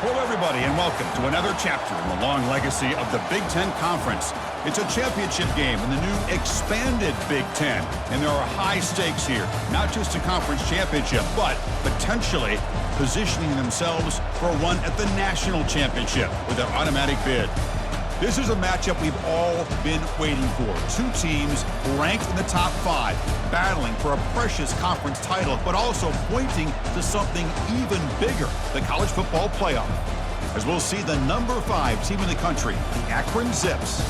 Hello, everybody, and welcome to another chapter in the long legacy of the Big Ten Conference. It's a championship game in the new expanded Big Ten, and there are high stakes here, not just a conference championship, but potentially positioning themselves for a run at the national championship with an automatic bid. This is a matchup we've all been waiting for. Two teams ranked in the top 5, battling for a precious conference title, but also pointing to something even bigger, the college football playoff. As we'll see the number 5 team in the country, the Akron Zips,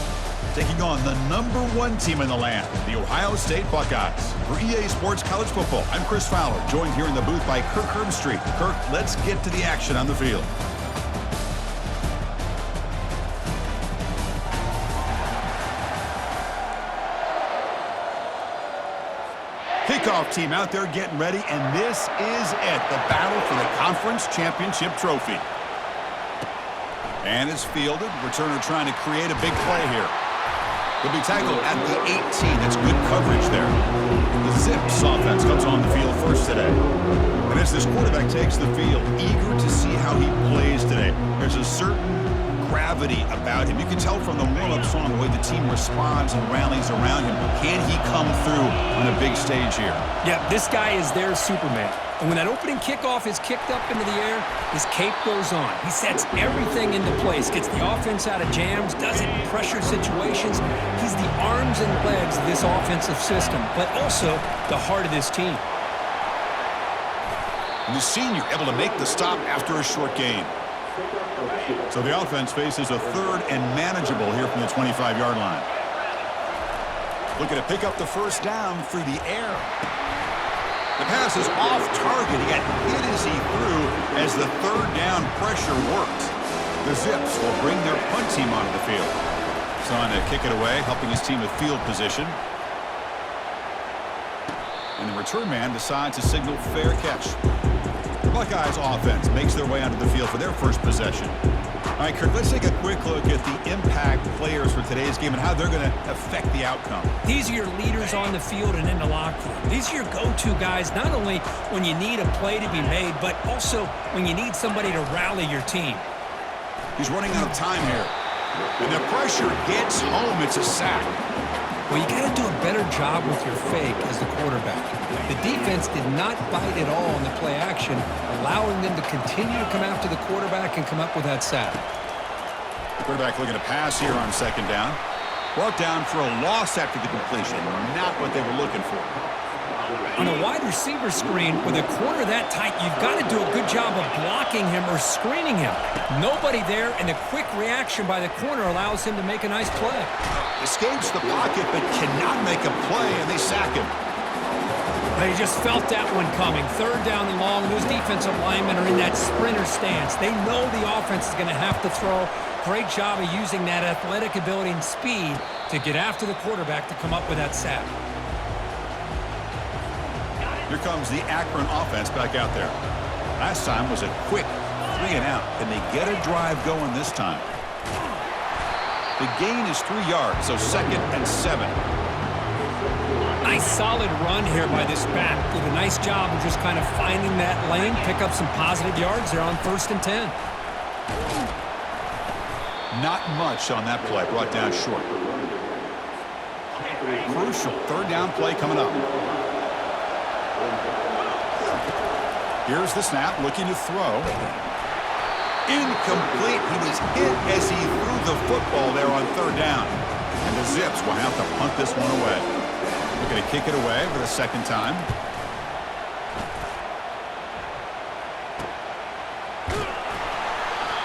taking on the number 1 team in the land, the Ohio State Buckeyes. For EA Sports College Football, I'm Chris Fowler, joined here in the booth by Kirk Herbstreit. Kirk, let's get to the action on the field. Kickoff team out there getting ready, and this is it, the battle for the conference championship trophy. And it's fielded. Returner trying to create a big play here. He'll be tackled at the 18. That's good coverage there. The Zips offense comes on the field first today. And as this quarterback takes the field, eager to see how he plays today. There's a certain gravity about him. You can tell from the warm-up song the way the team responds and rallies around him. Can he come through on a big stage here? Yeah, this guy is their Superman. And when that opening kickoff is kicked up into the air, his cape goes on. He sets everything into place, gets the offense out of jams, does it in pressure situations. He's the arms and legs of this offensive system, but also the heart of this team. And the senior able to make the stop after a short gain. So the offense faces a third and manageable here from the 25-yard line. Looking to pick up the first down through the air. The pass is off target. He got hit as he threw as the third down pressure worked. The Zips will bring their punt team onto the field. Trying to kick it away, helping his team with field position. And the return man decides to signal fair catch. The Buckeyes offense makes their way onto the field for their first possession. All right, Kirk, let's take a quick look at the impact players for today's game and how they're going to affect the outcome. These are your leaders on the field and in the locker room. These are your go-to guys, not only when you need a play to be made, but also when you need somebody to rally your team. He's running out of time here. And the pressure gets home. It's a sack. Well, you got to do a better job with your fake as the quarterback. The defense did not bite at all in the play action, allowing them to continue to come after the quarterback and come up with that sack. Quarterback looking to pass here on second down. Brought down for a loss after the completion. Not what they were looking for. On a wide receiver screen with a corner that tight, you've got to do a good job of blocking him or screening him. Nobody there, and the quick reaction by the corner allows him to make a nice play. Escapes the pocket but cannot make a play, and they sack him. They just felt that one coming. Third down and long. Those defensive linemen are in that sprinter stance. They know the offense is going to have to throw. Great job of using that athletic ability and speed to get after the quarterback to come up with that sack. Here comes the Akron offense back out there. Last time was a quick 3 and out. Can they get a drive going this time? The gain is 3 yards, so 2nd and 7. Nice solid run here by this back. Did a nice job of just kind of finding that lane, pick up some positive yards there on 1st and 10. Not much on that play, brought down short. Crucial 3rd down play coming up. Here's the snap, looking to throw. Incomplete. He was hit as he threw the football there on 3rd down. And the Zips will have to punt this one away. Looking to kick it away for the 2nd time.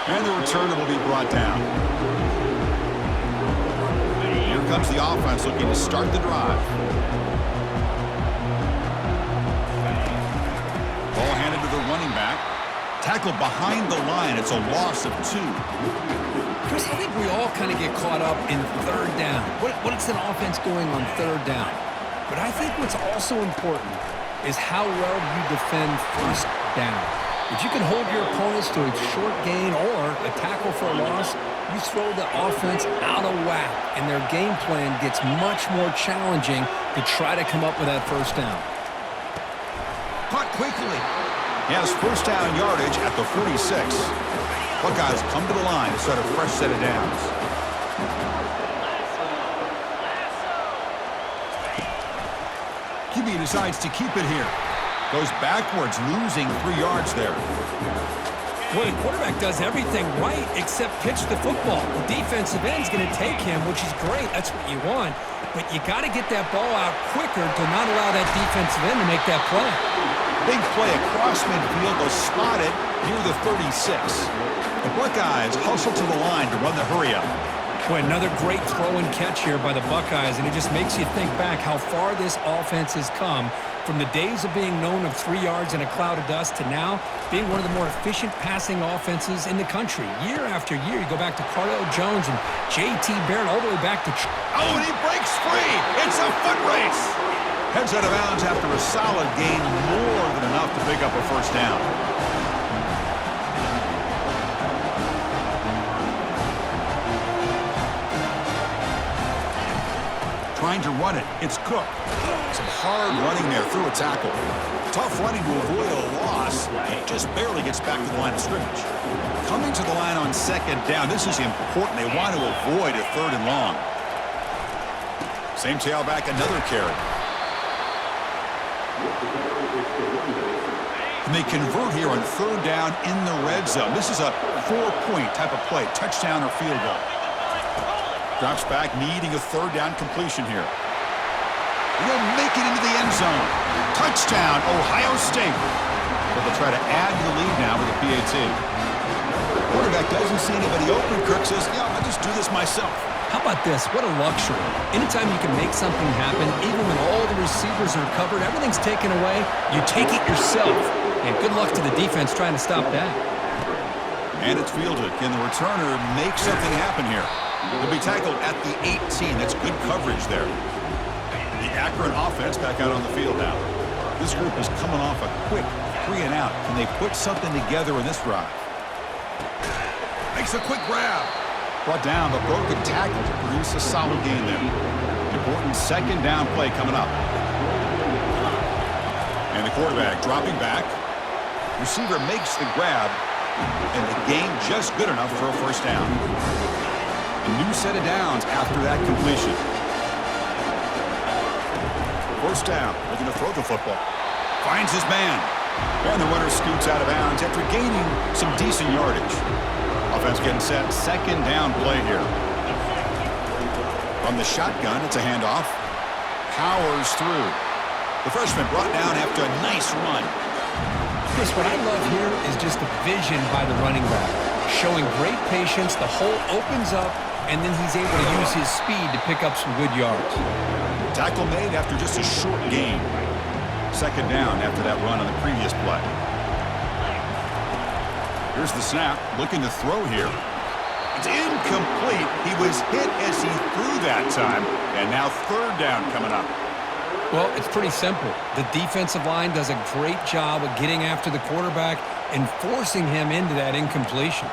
And the returner will be brought down. Here comes the offense looking to start the drive. Ball handed to the running back. Tackled behind the line. It's a loss of 2. Chris, I think we all kind of get caught up in 3rd down. What's an offense going on 3rd down? But I think what's also important is how well you defend 1st down. If you can hold your opponents to a short gain or a tackle for a loss, you throw the offense out of whack, and their game plan gets much more challenging to try to come up with that 1st down. Caught quickly. He has 1st down yardage at the 46. Buckeyes come to the line to start a fresh set of downs. QB decides to keep it here. Goes backwards, losing 3 yards there. Well, the quarterback does everything right except pitch the football. The defensive end's going to take him, which is great. That's what you want. But you got to get that ball out quicker to not allow that defensive end to make that play. Big play across midfield was spotted near the 36. The Buckeyes hustle to the line to run the hurry up. Boy, another great throw and catch here by the Buckeyes, and it just makes you think back how far this offense has come from the days of being known of 3 yards in a cloud of dust to now being one of the more efficient passing offenses in the country. Year after year, you go back to Cardell Jones and J.T. Barrett all the way back to... Oh, and he breaks free! It's a foot race! Heads out of bounds after a solid gain, more than enough to pick up a first down. Trying to run it. It's Cook. Some hard running there through a tackle. Tough running to avoid a loss. He just barely gets back to the line of scrimmage. Coming to the line on second down. This is important. They want to avoid a 3rd and long. Same tailback, another carry. And they convert here on 3rd down in the red zone. This is a 4-point type of play. Touchdown or field goal. Drops back, needing a 3rd down completion here. They'll make it into the end zone. Touchdown, Ohio State. But they'll try to add to the lead now with a PAT. Quarterback doesn't see anybody open. Kirk says, yeah, I'll just do this myself. How about this? What a luxury. Anytime you can make something happen, even when all the receivers are covered, everything's taken away, you take it yourself. And good luck to the defense trying to stop that. And it's fielded. Can the returner make something happen here? He'll be tackled at the 18. That's good coverage there. The Akron offense back out on the field now. This group is coming off a quick 3 and out. Can they put something together in this drive? Makes a quick grab. Brought down, but broken tackle to produce a solid gain there. Important 2nd down play coming up. And the quarterback dropping back. Receiver makes the grab. And the gain just good enough for a first down. A new set of downs after that completion. First down, looking to throw the football. Finds his man. And the runner scoots out of bounds after gaining some decent yardage. Offense getting set. 2nd down play here. From the shotgun, it's a handoff. Powers through. The freshman brought down after a nice run. Chris, what I love here is just the vision by the running back. Showing great patience, the hole opens up, and then he's able to use his speed to pick up some good yards. Tackle made after just a short gain. 2nd down after that run on the previous play. Here's the snap, looking to throw here. It's incomplete. He was hit as he threw that time, and now 3rd down coming up. Well, it's pretty simple. The defensive line does a great job of getting after the quarterback and forcing him into that incompletion.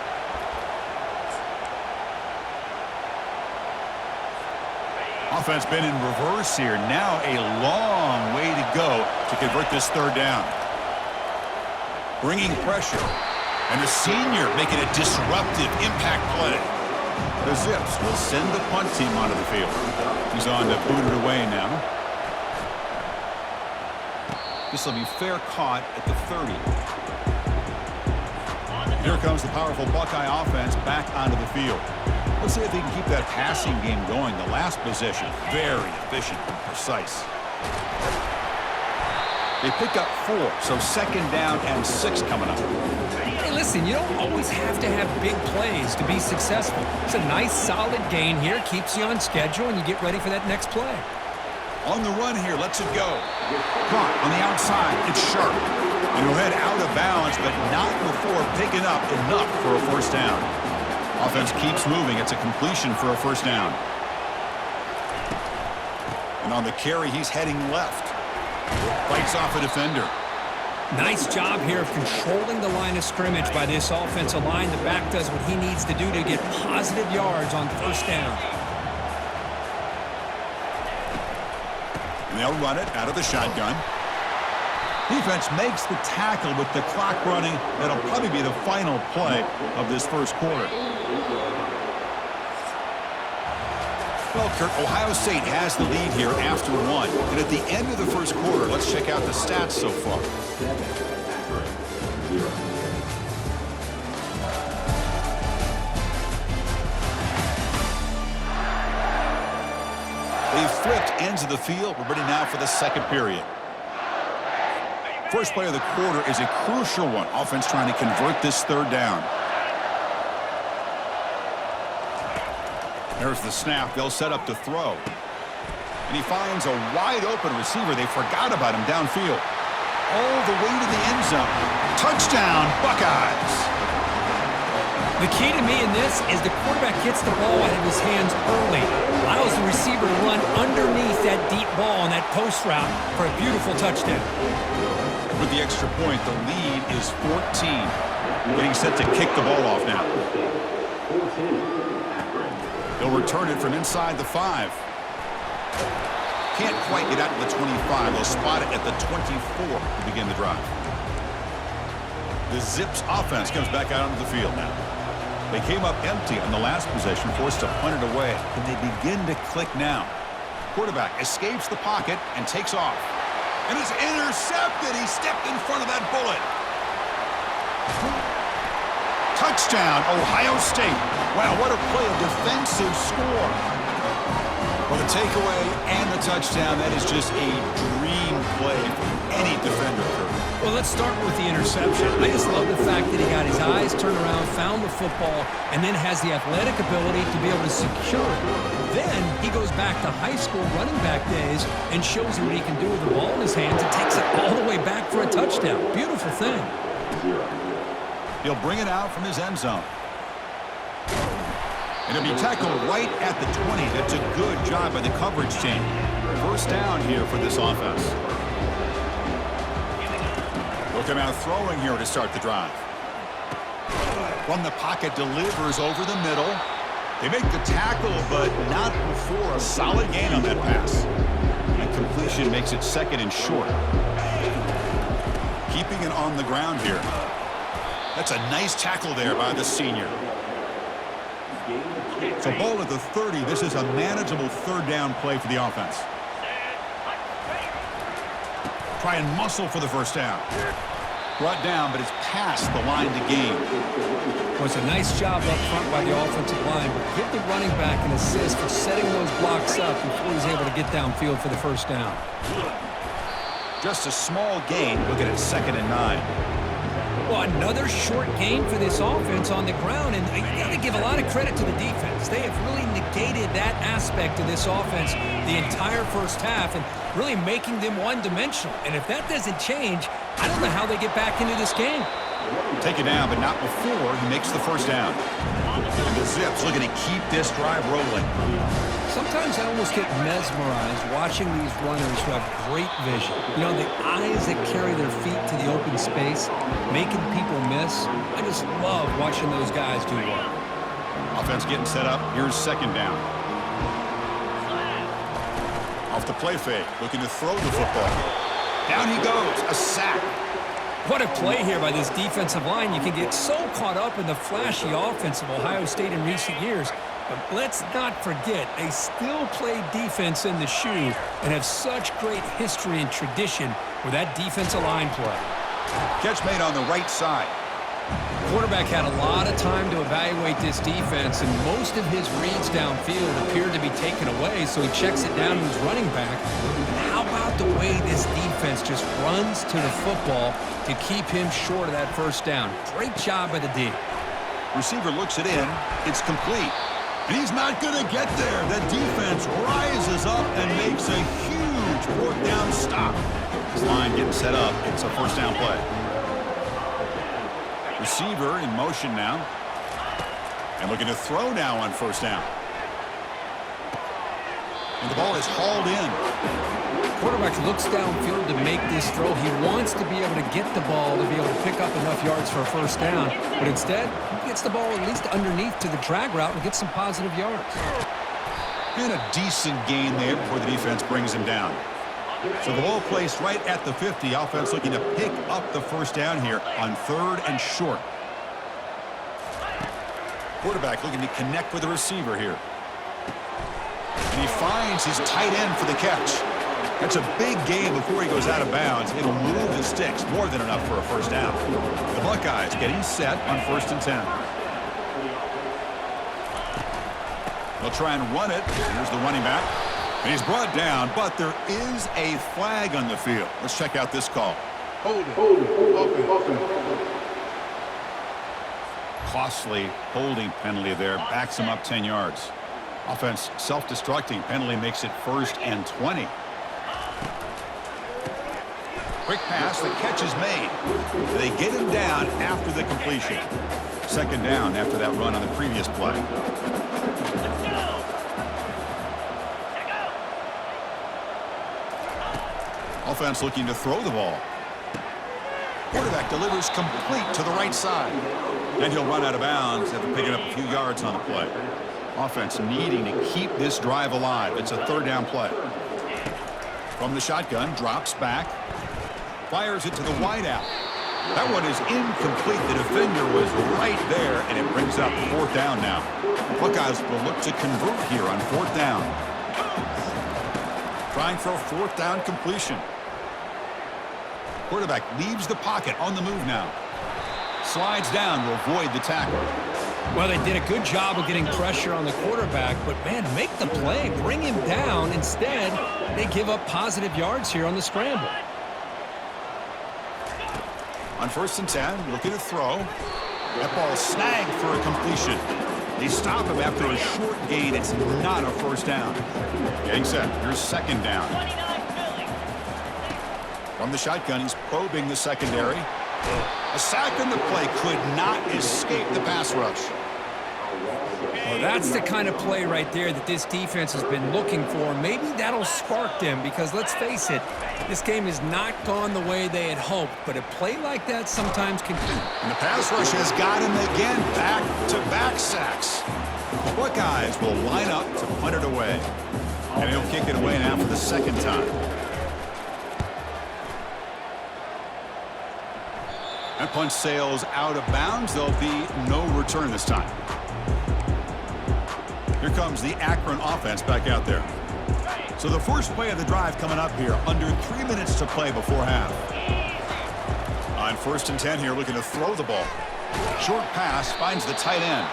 Offense been in reverse here. Now a long way to go to convert this 3rd down. Bringing pressure. And the senior making a disruptive impact play. The Zips will send the punt team onto the field. He's on to boot it away now. This will be fair caught at the 30. Here comes the powerful Buckeye offense back onto the field. Let's see if they can keep that passing game going. The last possession, very efficient and precise. They pick up 4, so 2nd down and 6 coming up. Hey, listen, you don't always have to have big plays to be successful. It's a nice, solid gain here. Keeps you on schedule, and you get ready for that next play. On the run here, lets it go. Caught on the outside, it's sharp. And he'll head out of bounds, but not before picking up enough for a first down. Offense keeps moving. It's a completion for a first down. And on the carry, he's heading left. Fights off a defender. Nice job here of controlling the line of scrimmage by this offensive line. The back does what he needs to do to get positive yards on first down. And they'll run it out of the shotgun. Defense makes the tackle with the clock running. That'll probably be the final play of this first quarter. Well, Kurt, Ohio State has the lead here after one. And at the end of the first quarter, let's check out the stats so far. They've flipped ends of the field. We're ready now for the second period. First play of the quarter is a crucial one. Offense trying to convert this third down. There's the snap. They'll set up to throw. And he finds a wide-open receiver. They forgot about him downfield. All the way to the end zone. Touchdown, Buckeyes. The key to me in this is the quarterback gets the ball out of his hands early, allows the receiver to run underneath that deep ball on that post route for a beautiful touchdown. With the extra point, the lead is 14. Getting set to kick the ball off now. He'll return it from inside the 5. Can't quite get out to the 25. They'll spot it at the 24 to begin the drive. The Zips offense comes back out onto the field now. They came up empty on the last possession, forced to punt it away. Can they begin to click now? Quarterback escapes the pocket and takes off. And is intercepted. He stepped in front of that bullet. Touchdown, Ohio State. Wow, what a play, a defensive score. Well, the takeaway and the touchdown, that is just a dream play for any defender. Well, let's start with the interception. I just love the fact that he got his eyes turned around, found the football, and then has the athletic ability to be able to secure it. Then he goes back to high school running back days and shows you what he can do with the ball in his hands and takes it all the way back for a touchdown. Beautiful thing. He'll bring it out from his end zone. And he'll be tackled right at the 20. That's a good job by the coverage team. First down here for this offense. Look him out throwing here to start the drive. From the pocket, delivers over the middle. They make the tackle, but not before a solid gain on that pass. And completion makes it second and short. Keeping it on the ground here. That's a nice tackle there by the senior. So ball at the 30. This is a manageable third down play for the offense. Try and muscle for the first down. Brought down, but it's past the line to gain. Well, it's a nice job up front by the offensive line, but give the running back an assist for setting those blocks up before he's able to get downfield for the first down. Just a small gain. Looking at 2nd and 9. Well, another short gain for this offense on the ground, and you got to give a lot of credit to the defense. They have really negated that aspect of this offense the entire first half and really making them one-dimensional. And if that doesn't change, I don't know how they get back into this game. Take it down, but not before he makes the first down. And the Zips looking to keep this drive rolling. Sometimes I almost get mesmerized watching these runners who have great vision. You know, the eyes that carry their feet to the open space, making people miss. I just love watching those guys do well. Offense getting set up. Here's 2nd down. Off the play fake, looking to throw the football. Down he goes, a sack. What a play here by this defensive line. You can get so caught up in the flashy offense of Ohio State in recent years. But let's not forget, they still play defense in the shoe and have such great history and tradition with that defensive line play. Catch made on the right side. Quarterback had a lot of time to evaluate this defense, and most of his reads downfield appeared to be taken away, so he checks it down to his running back. And how about the way this defense just runs to the football to keep him short of that first down? Great job by the D. Receiver looks it in. It's complete. And he's not going to get there. The defense rises up and makes a huge 4th down stop. This line getting set up. It's a first down play. Receiver in motion now. And looking to throw now on first down. And the ball is hauled in. Quarterback looks downfield to make this throw. He wants to be able to get the ball to be able to pick up enough yards for a first down. But instead, he gets the ball at least underneath to the drag route and gets some positive yards. And a decent gain there before the defense brings him down. So the ball placed right at the 50. Offense looking to pick up the first down here on 3rd and short. Quarterback looking to connect with the receiver here. And he finds his tight end for the catch. That's a big gain before he goes out of bounds. It'll move the sticks, more than enough for a first down. The Buckeyes getting set on 1st and 10. They'll try and run it. Here's the running back. And he's brought down, but there is a flag on the field. Let's check out this call. Costly holding penalty there. Backs him up 10 yards. Offense self-destructing. Penalty makes it 1st and 20. Quick pass. The catch is made. They get him down after the completion. 2nd down after that run on the previous play. Offense looking to throw the ball. Quarterback delivers complete to the right side. And he'll run out of bounds after picking up a few yards on the play. Offense needing to keep this drive alive. It's a 3rd down play. From the shotgun, drops back. Fires it to the wideout. That one is incomplete. The defender was right there, and it brings up 4th down now. Buckeyes will look to convert here on 4th down. Trying for a 4th down completion. Quarterback leaves the pocket on the move now. Slides down to avoid the tackle. Well, they did a good job of getting pressure on the quarterback, but, man, make the play. Bring him down. Instead, they give up positive yards here on the scramble. On 1st and 10, looking to throw. That ball snagged for a completion. They stop him after a short gain. It's not a first down. Getting set. Here's 2nd down. From the shotgun, he's probing the secondary. A sack on the play could not escape the pass rush. Well, that's the kind of play right there that this defense has been looking for. Maybe that'll spark them because, let's face it, this game has not gone the way they had hoped. But a play like that sometimes can be. And the pass rush has got him again. Back-to-back sacks. The Buckeyes will line up to punt it away. And he'll kick it away now for the 2nd time. That punt sails out of bounds. There'll be no return this time. Here comes the Akron offense back out there. So the first play of the drive coming up here. Under 3 minutes to play before half. On 1st and 10 here, looking to throw the ball. Short pass finds the tight end.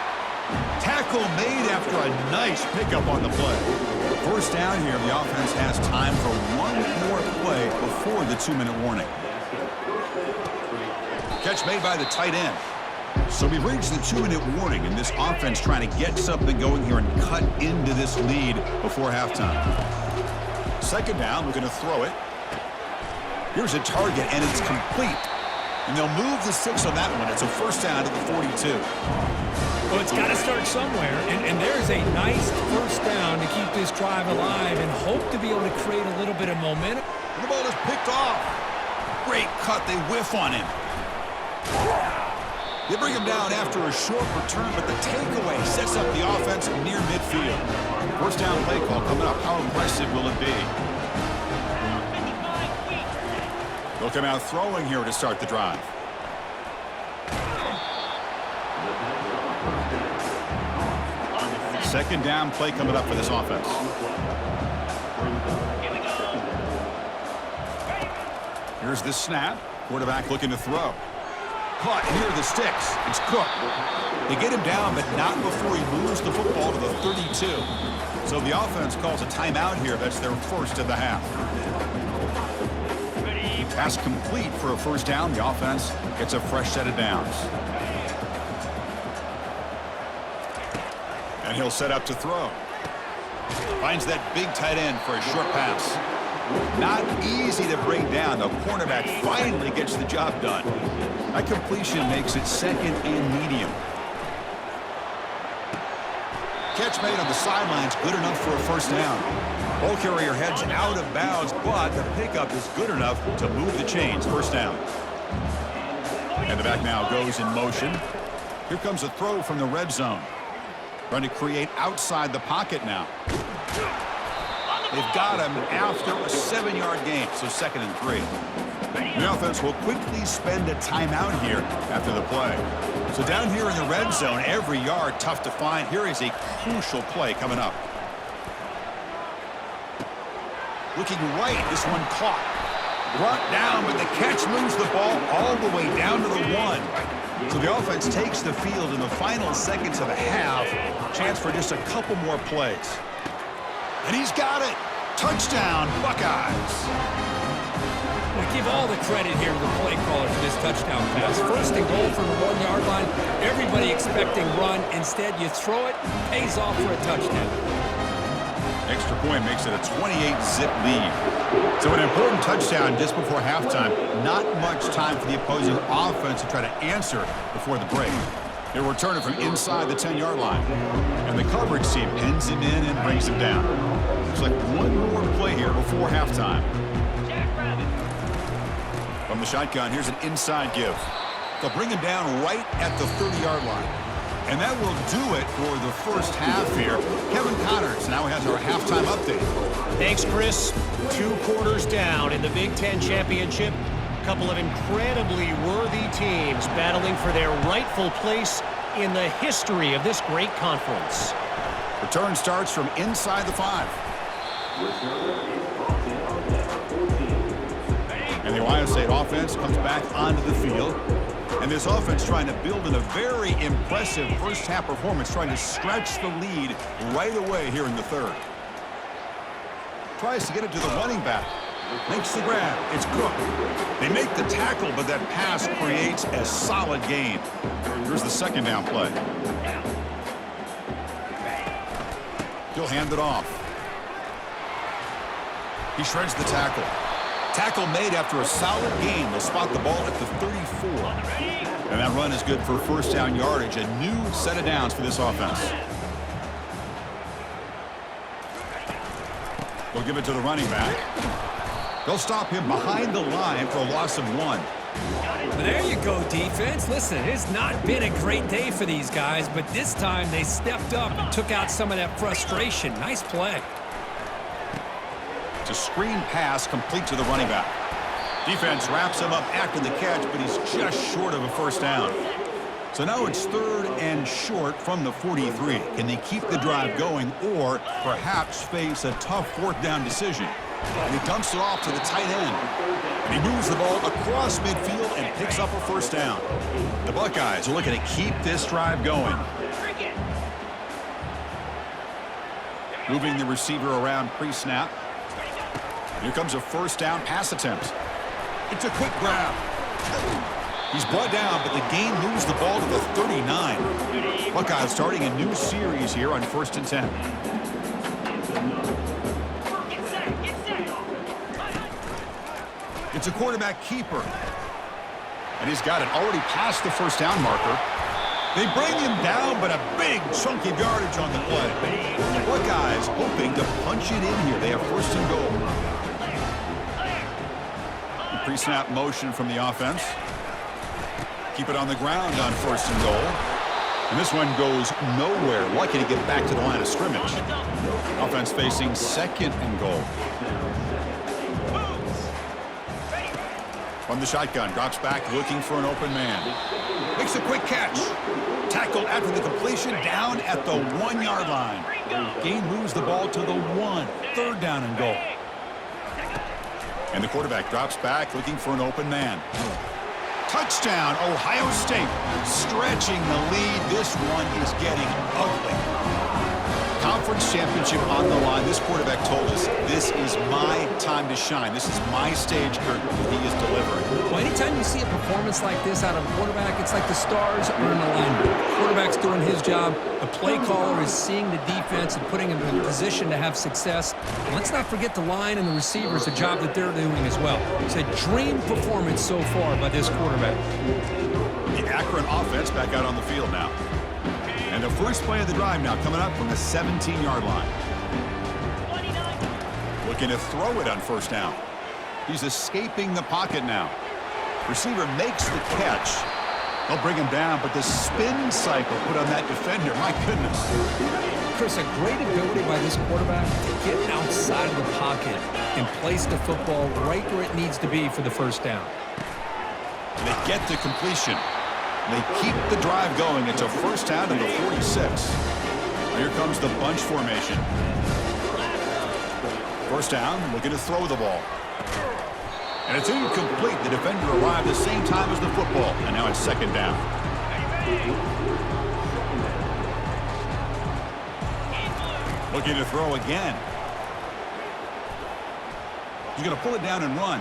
Tackle made after a nice pickup on the play. 1st down here. The offense has time for one more play before the 2-minute warning. Catch made by the tight end. So we've reached the 2-minute warning, and this offense trying to get something going here and cut into this lead before halftime. 2nd down, looking to throw it. Here's a target, and it's complete. And they'll move the 6 on that one. It's a 1st down at the 42. Well, it's got to start somewhere, and there's a nice 1st down to keep this drive alive and hope to be able to create a little bit of momentum. And the ball is picked off. Great cut. They whiff on him. They bring him down after a short return, but the takeaway sets up the offense near midfield. 1st down play call coming up. How aggressive will it be? They'll come out throwing here to start the drive. Second down play coming up for this offense. Here's the snap. Quarterback looking to throw. Caught near the sticks. It's Cook. They get him down, but not before he moves the football to the 32. So the offense calls a timeout here. That's their 1st of the half. Pass complete for a 1st down. The offense gets a fresh set of downs. And he'll set up to throw. Finds that big tight end for a short pass. Not easy to bring down. The cornerback finally gets the job done. That completion makes it 2nd and medium. Catch made on the sidelines, good enough for a 1st down. Ball carrier heads out of bounds, but the pickup is good enough to move the chains. 1st down. And the back now goes in motion. Here comes a throw from the red zone. Trying to create outside the pocket now. They've got him after a 7-yard gain, so 2nd and 3. The offense will quickly spend a timeout here after the play. So down here in the red zone, every yard tough to find. Here is a crucial play coming up. Looking right, this one caught. Brought down, but the catch moves the ball all the way down to the 1. So the offense takes the field in the final seconds of the half. Chance for just a couple more plays. And he's got it. Touchdown, Buckeyes. We give all the credit here to the play caller for this touchdown pass. 1st and goal from the 1-yard line. Everybody expecting run. Instead, you throw it, pays off for a touchdown. Extra point makes it a 28-zip lead. So an important touchdown just before halftime. Not much time for the opposing offense to try to answer before the break. They'll return it from inside the 10-yard line. And the coverage team pins him in and brings him down. Looks like one more play here before halftime. From the shotgun, here's an inside give. They'll bring him down right at the 30-yard line. And that will do it for the first half here. Kevin Connors now has our halftime update. Thanks, Chris. 2 quarters down in the Big Ten Championship. A couple of incredibly worthy teams battling for their rightful place in the history of this great conference. Return starts from inside the 5. And the Ohio State offense comes back onto the field. And this offense trying to build in a very impressive first half performance, trying to stretch the lead right away here in the 3rd. Tries to get it to the running back. Makes the grab. It's Cook. They make the tackle, but that pass creates a solid gain. Here's the 2nd down play. He'll hand it off. He shreds the tackle. Tackle made after a solid gain. They'll spot the ball at the 34. And that run is good for 1st down yardage. A new set of downs for this offense. They'll give it to the running back. They'll stop him behind the line for a loss of 1. Well, there you go, defense. Listen, it's not been a great day for these guys, but this time they stepped up and took out some of that frustration. Nice play. A screen pass complete to the running back. Defense wraps him up after the catch, but he's just short of a 1st down. So now it's 3rd and short from the 43. Can they keep the drive going or perhaps face a tough 4th down decision? And he dumps it off to the tight end. And he moves the ball across midfield and picks up a 1st down. The Buckeyes are looking to keep this drive going. Moving the receiver around pre-snap. Here comes a 1st down pass attempt. It's a quick grab. He's brought down, but the gain moves the ball to the 39. Buckeyes starting a new series here on 1st and 10. It's a quarterback keeper. And he's got it already past the 1st down marker. They bring him down, but a big chunk of yardage on the play. The Buckeyes hoping to punch it in here. They have 1st and goal. Pre-snap motion from the offense. Keep it on the ground on 1st and goal. And this one goes nowhere. Lucky to get back to the line of scrimmage. Offense facing 2nd and goal. From the shotgun, drops back looking for an open man. Makes a quick catch. Tackled after the completion down at the 1-yard line. Gain moves the ball to the 1. 3rd down and goal. And the quarterback drops back looking for an open man. Touchdown, Ohio State. Stretching the lead. This one is getting ugly. Conference championship on the line. This quarterback told us, this is my time to shine. This is my stage curtain that he is delivering. Well, anytime you see a performance like this out of a quarterback, it's like the stars are in alignment. The quarterback's doing his job. The play caller is seeing the defense and putting him in a position to have success. And let's not forget the line and the receivers, the job that they're doing as well. It's a dream performance so far by this quarterback. The Akron offense back out on the field now. And the first play of the drive now coming up from the 17-yard line. Looking to throw it on 1st down. He's escaping the pocket now. Receiver makes the catch. They'll bring him down, but the spin cycle put on that defender, my goodness. Chris, a great ability by this quarterback to get outside of the pocket and place the football right where it needs to be for the first down. They get the completion. They keep the drive going. It's a first down and the 46. Here comes the bunch formation. First down, looking to throw the ball. And it's incomplete. The defender arrived the same time as the football. And now it's second down. Looking to throw again. He's going to pull it down and run.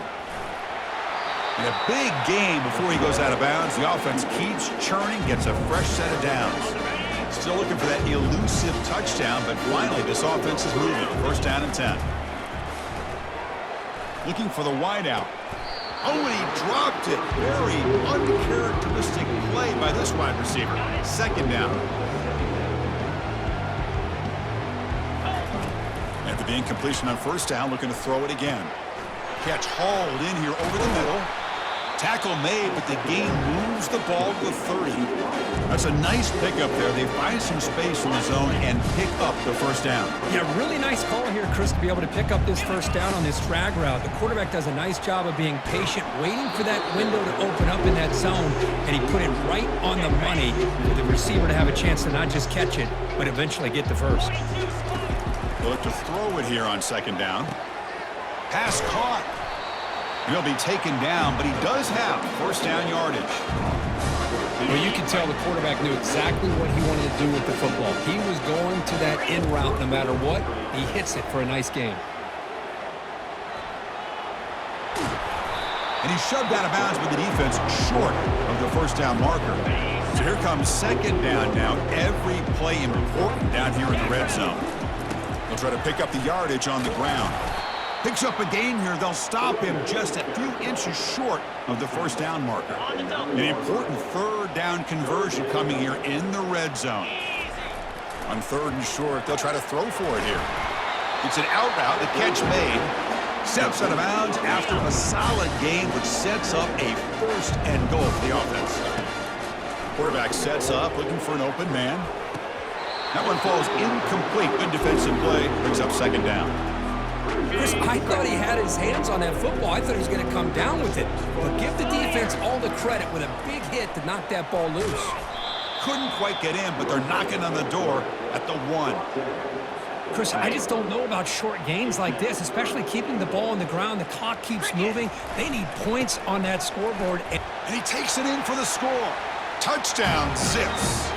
And a big gain before he goes out of bounds. The offense keeps churning, gets a fresh set of downs. Still looking for that elusive touchdown, but finally this offense is moving. First down and 10. Looking for the wideout. Oh, and he dropped it. Very uncharacteristic play by this wide receiver. Second down. After the incompletion on first down, looking to throw it again. Catch hauled in here over the middle. Tackle made, but the gain moves the ball to the 30. That's a nice pickup there. They find some space in the zone and pick up the first down. Yeah, really nice call here, Chris, to be able to pick up this first down on this drag route. The quarterback does a nice job of being patient, waiting for that window to open up in that zone, and he put it right on the money for the receiver to have a chance to not just catch it, but eventually get the first. They'll look to throw it here on second down. Pass caught. He'll be taken down, but he does have first down yardage. Well, you can tell the quarterback knew exactly what he wanted to do with the football. He was going to that in route no matter what. He hits it for a nice gain. And he's shoved out of bounds with the defense short of the first down marker. So here comes second down now. Every play important down here in the red zone. They'll try to pick up the yardage on the ground. Picks up a gain here. They'll stop him just a few inches short of the first down marker. An important third down conversion coming here in the red zone. On third and short, they'll try to throw for it here. It's an out route. The catch made. Steps out of bounds after a solid gain, which sets up a first and goal for the offense. Quarterback sets up, looking for an open man. That one falls incomplete. Good defensive play. Brings up second down. Chris, I thought he had his hands on that football. I thought he was going to come down with it. But give the defense all the credit with a big hit to knock that ball loose. Couldn't quite get in, but they're knocking on the door at the 1. Chris, I just don't know about short gains like this, especially keeping the ball on the ground. The clock keeps moving. They need points on that scoreboard. And he takes it in for the score. Touchdown, Zips.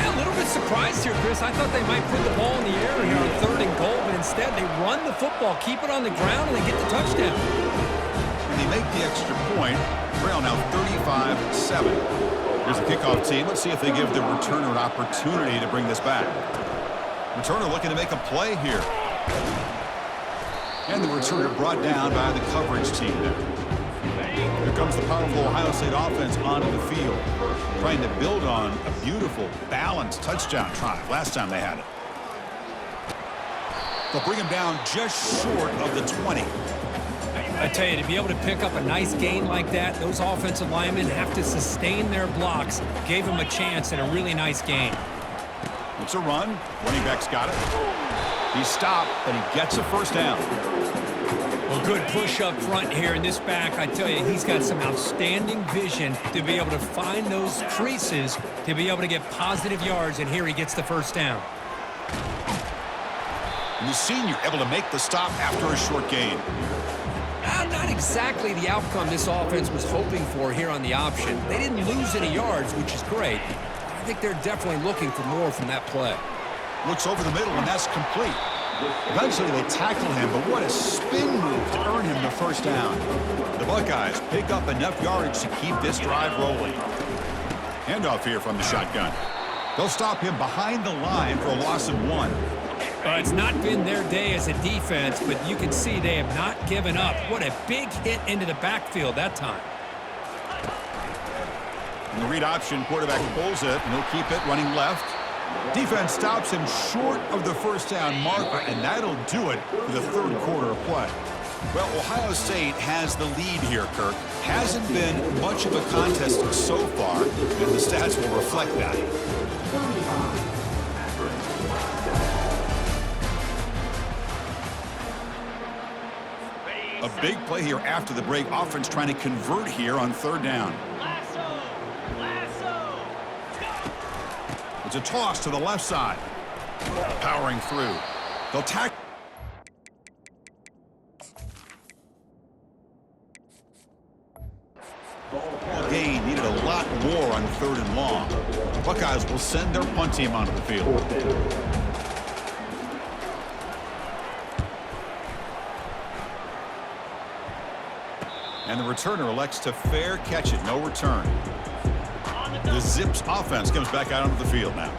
A little bit surprised here, Chris. I thought they might put the ball in the air here on third and goal, but instead they run the football, keep it on the ground, and they get the touchdown. And they make the extra point. Trail now 35-7. Here's the kickoff team. Let's see if they give the returner an opportunity to bring this back. Returner looking to make a play here. And the returner brought down by the coverage team there. Here comes the powerful Ohio State offense onto the field, trying to build on a beautiful, balanced touchdown drive last time they had it. They'll bring him down just short of the 20. I tell you, to be able to pick up a nice gain like that, those offensive linemen have to sustain their blocks. Gave him a chance and a really nice gain. It's a run. Running back's got it. He's stopped, but he gets a first down. Well, good push up front here in this back. I tell you, he's got some outstanding vision to be able to find those creases, to be able to get positive yards, and here he gets the first down. And the senior able to make the stop after a short gain. Not exactly the outcome this offense was hoping for here on the option. They didn't lose any yards, which is great. I think they're definitely looking for more from that play. Looks over the middle, and that's complete. Eventually, they tackle him, but what a spin move to earn him the first down. The Buckeyes pick up enough yardage to keep this drive rolling. Handoff here from the shotgun. They'll stop him behind the line for a loss of 1. It's not been their day as a defense, but you can see they have not given up. What a big hit into the backfield that time. And the read option, quarterback pulls it, and he'll keep it running left. Defense stops him short of the first down marker, and that'll do it for the third quarter of play. Well, Ohio State has the lead here, Kirk. Hasn't been much of a contest so far, and the stats will reflect that. A big play here after the break. Offense trying to convert here on third down. It's a toss to the left side. Powering through. They'll tackle. Gain needed a lot more on third and long. Buckeyes will send their punt team onto the field. And the returner elects to fair catch it. No return. The Zips offense comes back out onto the field now.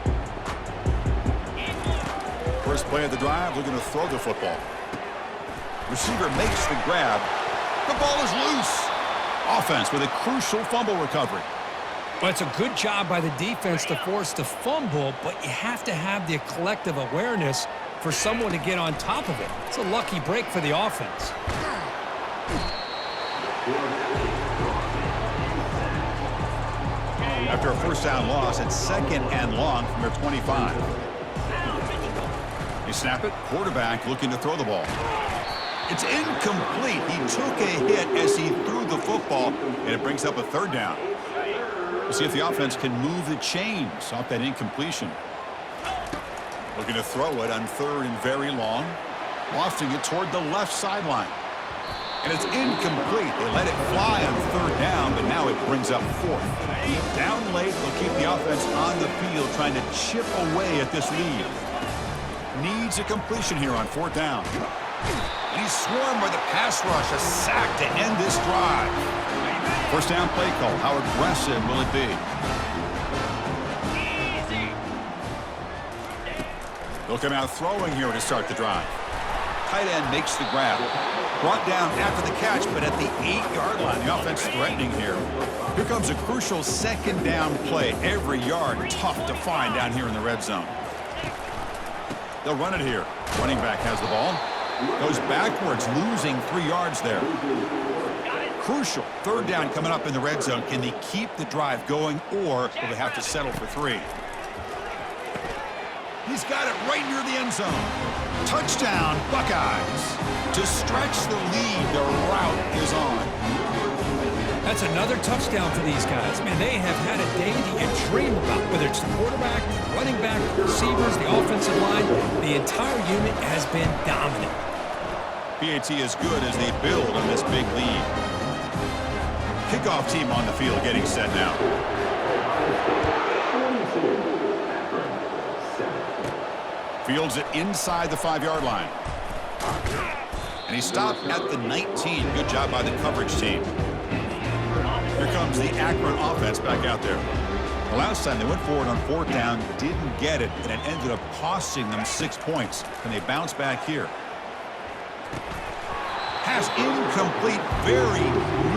First play of the drive, looking to throw the football. Receiver makes the grab. The ball is loose. Offense with a crucial fumble recovery. Well, it's a good job by the defense to force the fumble, but you have to have the collective awareness for someone to get on top of it. It's a lucky break for the offense. After a first down loss, it's second and long from their 25. They snap it. Quarterback looking to throw the ball. It's incomplete. He took a hit as he threw the football, and it brings up a third down. We'll see if the offense can move the chains off that incompletion. Looking to throw it on third and very long. Lofting it toward the left sideline. And it's incomplete. They let it fly on third down, but now it brings up fourth. Down late, they'll keep the offense on the field trying to chip away at this lead. Needs a completion here on fourth down. And he's swarmed by the pass rush. A sack to end this drive. First down play call. How aggressive will it be? They'll come out throwing here to start the drive. Tight end makes the grab. Brought down after the catch, but at the 8-yard line. The offense threatening here. Here comes a crucial second down play. Every yard tough to find down here in the red zone. They'll run it here. Running back has the ball. Goes backwards, losing 3 yards there. Crucial. Third down coming up in the red zone. Can they keep the drive going, or will they have to settle for 3? He's got it right near the end zone. Touchdown, Buckeyes. To stretch the lead, the route is on. That's another touchdown for these guys. Man, they have had a day that you dream about, whether it's the quarterback, the running back, the receivers, the offensive line. The entire unit has been dominant. PAT is good as they build on this big lead. Kickoff team on the field getting set now. Fields it inside the 5-yard line. And he stopped at the 19. Good job by the coverage team. Here comes the Akron offense back out there. The last time they went forward on fourth down, didn't get it, and it ended up costing them 6 points. And they bounce back here. Pass incomplete, very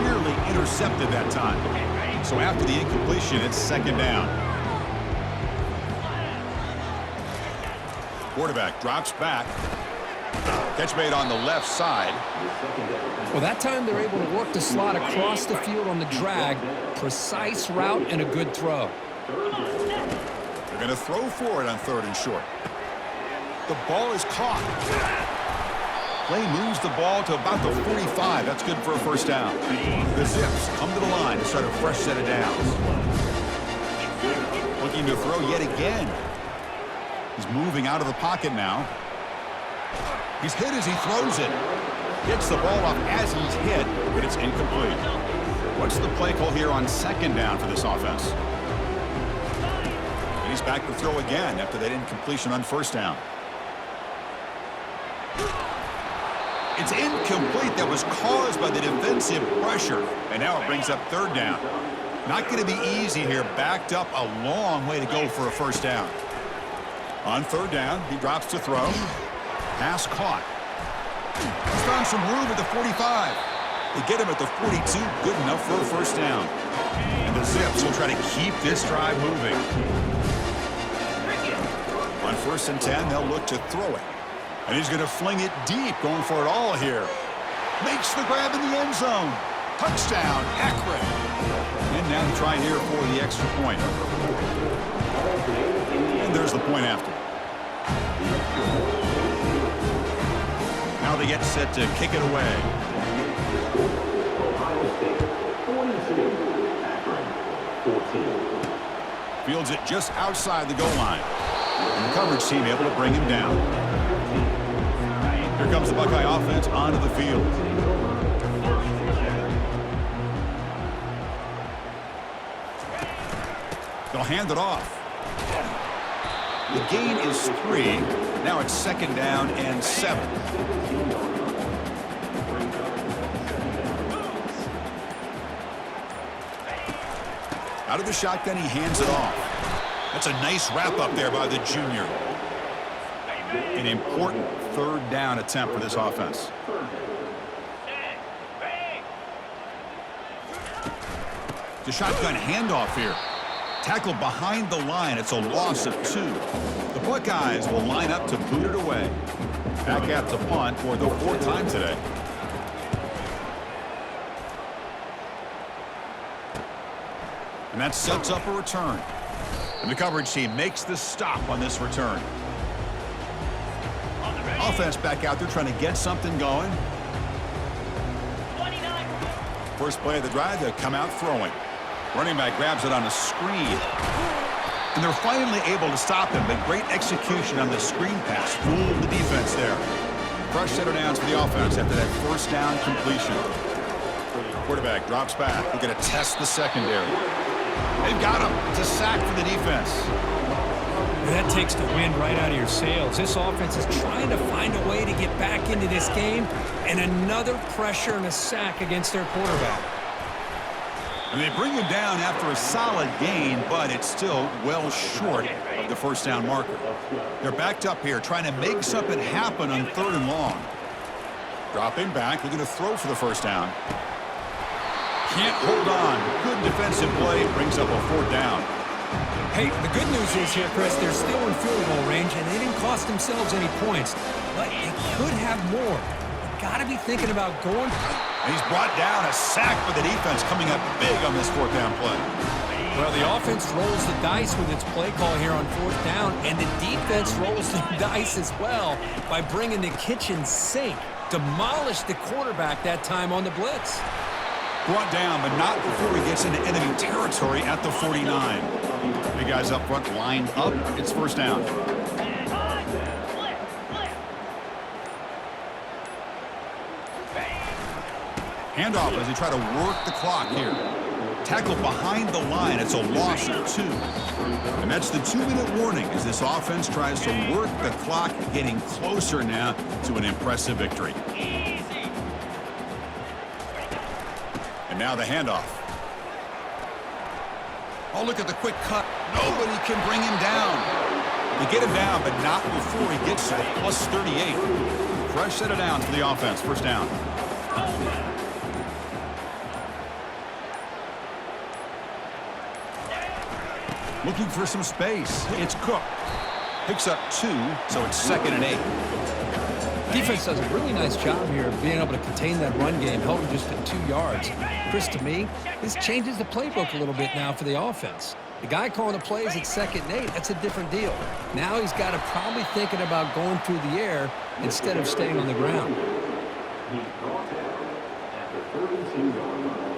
nearly intercepted that time. So after the incompletion, it's second down. Quarterback drops back. Catch made on the left side. Well, that time they're able to work the slot across the field on the drag. Precise route and a good throw. They're going to throw for it on third and short. The ball is caught. Play moves the ball to about the 45. That's good for a first down. The Zips come to the line to start a fresh set of downs. Looking to throw yet again. He's moving out of the pocket now. He's hit as he throws it. Gets the ball off as he's hit, but it's incomplete. What's the play call here on second down for this offense? And he's back to throw again after that incompletion on first down. It's incomplete. That was caused by the defensive pressure. And now it brings up third down. Not going to be easy here. Backed up a long way to go for a first down. On third down, he drops to throw. Pass caught. He's found some room at the 45. They get him at the 42. Good enough for a first down. And the Zips will try to keep this drive moving. On first and 10, they'll look to throw it. And he's going to fling it deep, going for it all here. Makes the grab in the end zone. Touchdown, Akron. And now to try here for the extra point. And there's the point after. Now they get set to kick it away. Ohio State 42, Akron 14. Fields it just outside the goal line. And the coverage team able to bring him down. Here comes the Buckeye offense onto the field. They'll hand it off. The gain is 3. Now it's 2nd down and 7. Out of the shotgun, he hands it off. That's a nice wrap up there by the junior. An important 3rd down attempt for this offense. The shotgun handoff here. Tackled behind the line. It's a loss of 2. The Buckeyes will line up to boot it away. Back at the punt for the 4th time today. And that sets up a return. And the coverage team makes the stop on this return. Offense back out there trying to get something going. First play of the drive, they come out throwing. Running back grabs it on a screen. And they're finally able to stop him, but great execution on the screen pass. Fooled the defense there. Fresh set of downs for the offense after that 1st down completion. Quarterback drops back. We're going to test the secondary. They've got him. It's a sack for the defense. That takes the wind right out of your sails. This offense is trying to find a way to get back into this game, and another pressure and a sack against their quarterback. And they bring him down after a solid gain, but it's still well short of the 1st down marker. They're backed up here trying to make something happen on 3rd and long. Dropping back, looking to throw for the 1st down. Can't hold on. Good defensive play. Brings up a 4th down. Hey, the good news is here, Chris, they're still in field goal range, and they didn't cost themselves any points. But they could have more. They've got to be thinking about going. And he's brought down. A sack for the defense coming up big on this 4th down play. Well, the offense rolls the dice with its play call here on 4th down, and the defense rolls the dice as well by bringing the kitchen sink. Demolished the quarterback that time on the blitz. Brought down, but not before he gets into enemy territory at the 49. The guys up front line up. It's 1st down. Handoff as they try to work the clock here. Tackled behind the line. It's a loss of 2. And that's the 2-minute warning as this offense tries to work the clock, getting closer now to an impressive victory. And now the handoff. Oh, look at the quick cut. Nobody can bring him down. They get him down, but not before he gets to the plus 38. Fresh set of downs for the offense. 1st down. Looking for some space. It's Cook. Picks up 2, so it's 2nd and 8. Defense does a really nice job here of being able to contain that run game, held him just at 2 yards. Chris, to me, this changes the playbook a little bit now for the offense. The guy calling the plays at 2nd and 8, that's a different deal. Now he's got to probably thinking about going through the air instead of staying on the ground. He's brought down at the 32-yard line.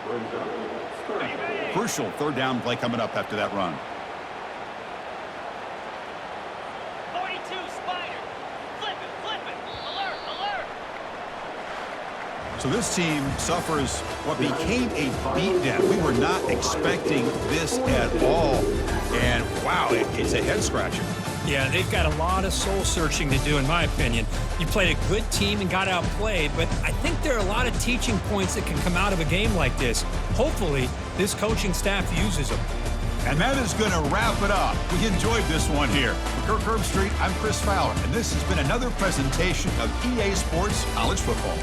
Brings up Crucial 3rd down play coming up after that run. 42 Spider. Flip it. Alert. So this team suffers what became a beatdown. We were not expecting this at all. And wow, it's a head scratcher. Yeah, they've got a lot of soul searching to do, in my opinion. You played a good team and got outplayed, but I think there are a lot of teaching points that can come out of a game like this. Hopefully, this coaching staff uses them. And that is going to wrap it up. We enjoyed this one here. For Kirk Herbstreit, I'm Chris Fowler, and this has been another presentation of EA Sports College Football.